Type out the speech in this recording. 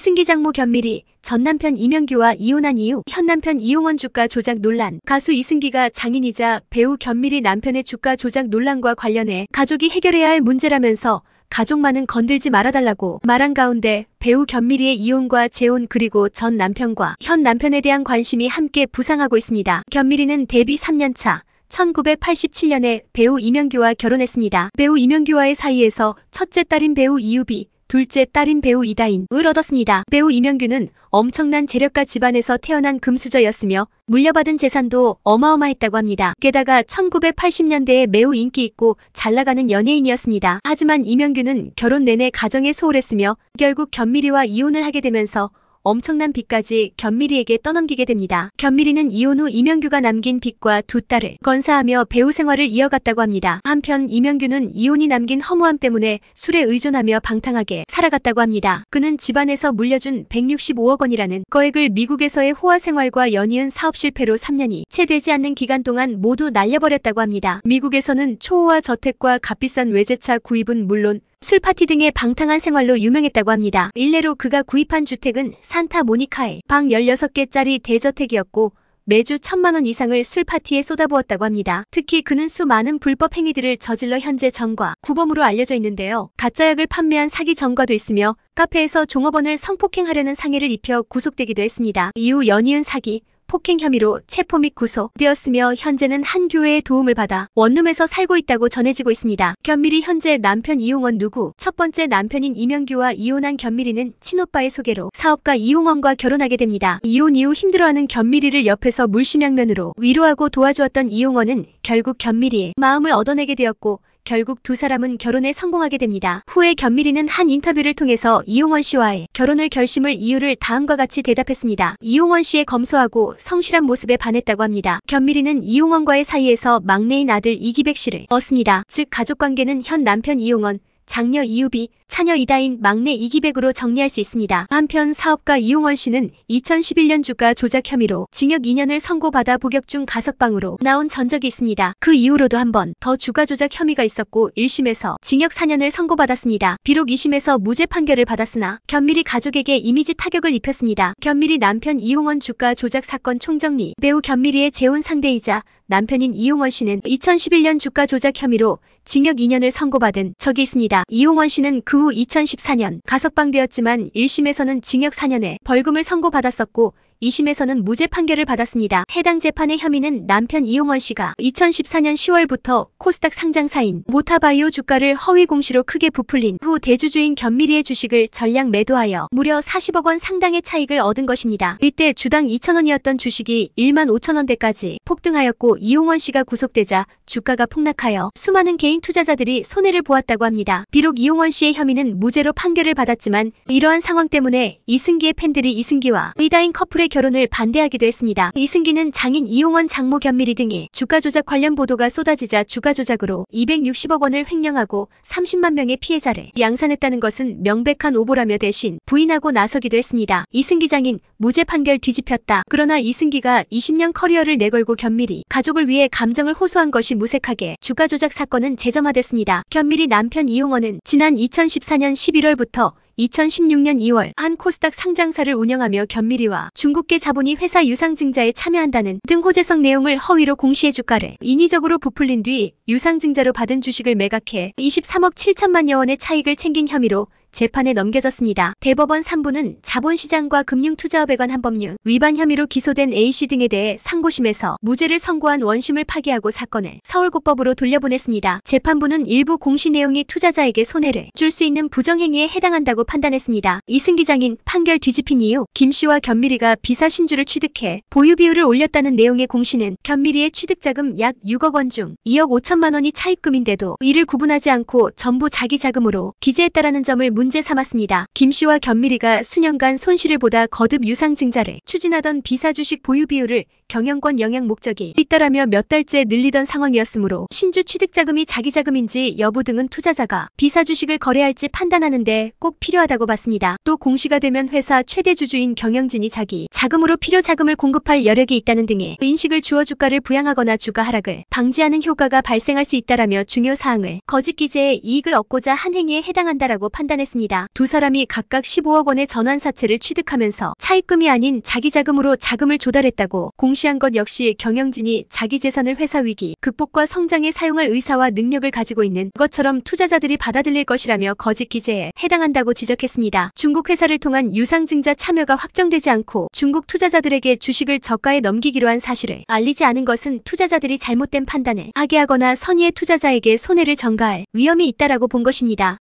이승기 장모 견밀이 전 남편 이명규와 이혼한 이후 현 남편 이용원 주가 조작 논란. 가수 이승기가 장인이자 배우 견밀이 남편의 주가 조작 논란과 관련해 가족이 해결해야 할 문제라면서 가족만은 건들지 말아달라고 말한 가운데 배우 견밀이의 이혼과 재혼 그리고 전 남편과 현 남편에 대한 관심이 함께 부상하고 있습니다. 견밀이는 데뷔 3년차 1987년에 배우 이명규와 결혼했습니다. 배우 이명규와의 사이에서 첫째 딸인 배우 이유비, 둘째 딸인 배우 이다인을 얻었습니다. 배우 이명규는 엄청난 재력가 집안에서 태어난 금수저였으며 물려받은 재산도 어마어마했다고 합니다. 게다가 1980년대에 매우 인기 있고 잘나가는 연예인이었습니다. 하지만 이명규는 결혼 내내 가정에 소홀했으며 결국 견밀이와 이혼을 하게 되면서 엄청난 빚까지 견밀이에게 떠넘기게 됩니다. 견밀이는 이혼 후 이명규가 남긴 빚과 두 딸을 건사하며 배우 생활을 이어갔다고 합니다. 한편 이명규는 이혼이 남긴 허무함 때문에 술에 의존하며 방탕하게 살아갔다고 합니다. 그는 집안에서 물려준 165억 원이라는 거액을 미국에서의 호화 생활과 연이은 사업 실패로 3년이 채 되지 않는 기간 동안 모두 날려버렸다고 합니다. 미국에서는 초호화 저택과 값비싼 외제차 구입은 물론 술 파티 등의 방탕한 생활로 유명했다고 합니다. 일례로 그가 구입한 주택은 산타모니카의 방 16개짜리 대저택이었고 매주 1,000만 원 이상을 술 파티에 쏟아부었다고 합니다. 특히 그는 수많은 불법 행위들을 저질러 현재 전과 구범으로 알려져 있는데요. 가짜약을 판매한 사기 전과도 있으며 카페에서 종업원을 성폭행하려는 상해를 입혀 구속되기도 했습니다. 이후 연이은 사기, 폭행 혐의로 체포 및 구속되었으며 현재는 한 교회의 도움을 받아 원룸에서 살고 있다고 전해지고 있습니다. 견밀이 현재 남편 이용원 누구 첫 번째 남편인 이명규와 이혼한 견밀이는 친오빠의 소개로 사업가 이용원과 결혼하게 됩니다. 이혼 이후 힘들어하는 견밀이를 옆에서 물심양면으로 위로하고 도와주었던 이용원은 결국 견밀이의 마음을 얻어내게 되었고 결국 두 사람은 결혼에 성공하게 됩니다. 후에 견밀이는 한 인터뷰를 통해서 이용원 씨와의 결혼을 결심을 이유를 다음과 같이 대답했습니다. 이용원 씨의 검소하고 성실한 모습에 반했다고 합니다. 견밀이는 이용원과의 사이에서 막내인 아들 이기백 씨를 얻습니다. 즉 가족관계는 현 남편 이용원, 장녀 이유비, 차녀 이다인, 막내 이기백으로 정리할 수 있습니다. 한편 사업가 이용원 씨는 2011년 주가 조작 혐의로 징역 2년을 선고받아 복역 중 가석방으로 나온 전적이 있습니다. 그 이후로도 한 번 더 주가 조작 혐의가 있었고 1심에서 징역 4년을 선고받았습니다. 비록 2심에서 무죄 판결을 받았으나 견밀이 가족에게 이미지 타격을 입혔습니다. 견밀이 남편 이용원 주가 조작 사건 총정리. 배우 견밀이의 재혼 상대이자 남편인 이용원 씨는 2011년 주가 조작 혐의로 징역 2년을 선고받은 적이 있습니다. 이용원 씨는 그 후 2014년 가석방되었지만 1심에서는 징역 4년에 벌금을 선고받았었고 2심에서는 무죄 판결을 받았습니다. 해당 재판의 혐의는 남편 이용원 씨가 2014년 10월부터 코스닥 상장사인 모타바이오 주가를 허위 공시로 크게 부풀린 후 대주주인 견밀이의 주식을 전량 매도하여 무려 40억 원 상당의 차익을 얻은 것입니다. 이때 주당 2,000원이었던 주식이 15,000원대까지 폭등하였고 이용원 씨가 구속되자 주가가 폭락하여 수많은 개인 투자자들이 손해를 보았다고 합니다. 비록 이용원 씨의 혐의는 무죄로 판결을 받았지만 이러한 상황 때문에 이승기의 팬들이 이승기와 이다인 커플의 결혼을 반대하기도 했습니다. 이승기는 장인 이용원 장모 견밀이 등의 주가 조작 관련 보도가 쏟아지자 주가 조작으로 260억 원을 횡령하고 30만 명의 피해자를 양산했다는 것은 명백한 오보라며 대신 부인하고 나서기도 했습니다. 이승기 장인 무죄 판결 뒤집혔다. 그러나 이승기가 20년 커리어를 내걸고 견밀이 가족을 위해 감정을 호소한 것이 무색하게 주가 조작 사건은 재점화됐습니다. 견밀이 남편 이용원은 지난 2014년 11월부터 2016년 2월 한 코스닥 상장사를 운영하며 견밀이와 중국계 자본이 회사 유상증자에 참여한다는 등 호재성 내용을 허위로 공시해 주가를 인위적으로 부풀린 뒤 유상증자로 받은 주식을 매각해 23억 7천만여 원의 차익을 챙긴 혐의로 재판에 넘겨졌습니다. 대법원 3부는 자본시장과 금융투자업에 관한 법률 위반 혐의로 기소된 A씨 등에 대해 상고심에서 무죄를 선고한 원심을 파기하고 사건을 서울고법으로 돌려보냈습니다. 재판부는 일부 공시 내용이 투자자에게 손해를 줄 수 있는 부정행위에 해당한다고 판단했습니다. 이승기 장인 판결 뒤집힌 이후 김씨와 견밀이가 비사 신주를 취득해 보유 비율을 올렸다는 내용의 공시는 견밀이의 취득자금 약 6억 원 중 2억 5천만 원이 차입금인데도 이를 구분하지 않고 전부 자기 자금으로 기재했다라는 점을 문제 삼았습니다. 김씨와 견밀이가 수년간 손실을 보다 거듭 유상증자를 추진하던 비사주식 보유 비율을 경영권 영향 목적이 있다라며 몇 달째 늘리던 상황이었으므로 신주 취득자금이 자기 자금인지 여부 등은 투자자가 비사주식을 거래할지 판단하는데 꼭 필요하다고 봤습니다. 또 공시가 되면 회사 최대 주주인 경영진이 자기 자금으로 필요 자금을 공급할 여력이 있다는 등의 인식을 주어 주가를 부양하거나 주가 하락을 방지하는 효과가 발생할 수 있다라며 중요 사항을 거짓 기재에 이익을 얻고자 한 행위에 해당한다라고 판단했습니다. 지적했습니다. 두 사람이 각각 15억 원의 전환사채를 취득하면서 차입금이 아닌 자기 자금으로 자금을 조달했다고 공시한 것 역시 경영진이 자기 재산을 회사 위기 극복과 성장에 사용할 의사와 능력을 가지고 있는 것처럼 투자자들이 받아들일 것이라며 거짓 기재에 해당한다고 지적했습니다. 중국 회사를 통한 유상증자 참여가 확정되지 않고 중국 투자자들에게 주식을 저가에 넘기기로 한 사실을 알리지 않은 것은 투자자들이 잘못된 판단에 하게 하거나 선의의 투자자에게 손해를 전가할 위험이 있다라고 본 것입니다.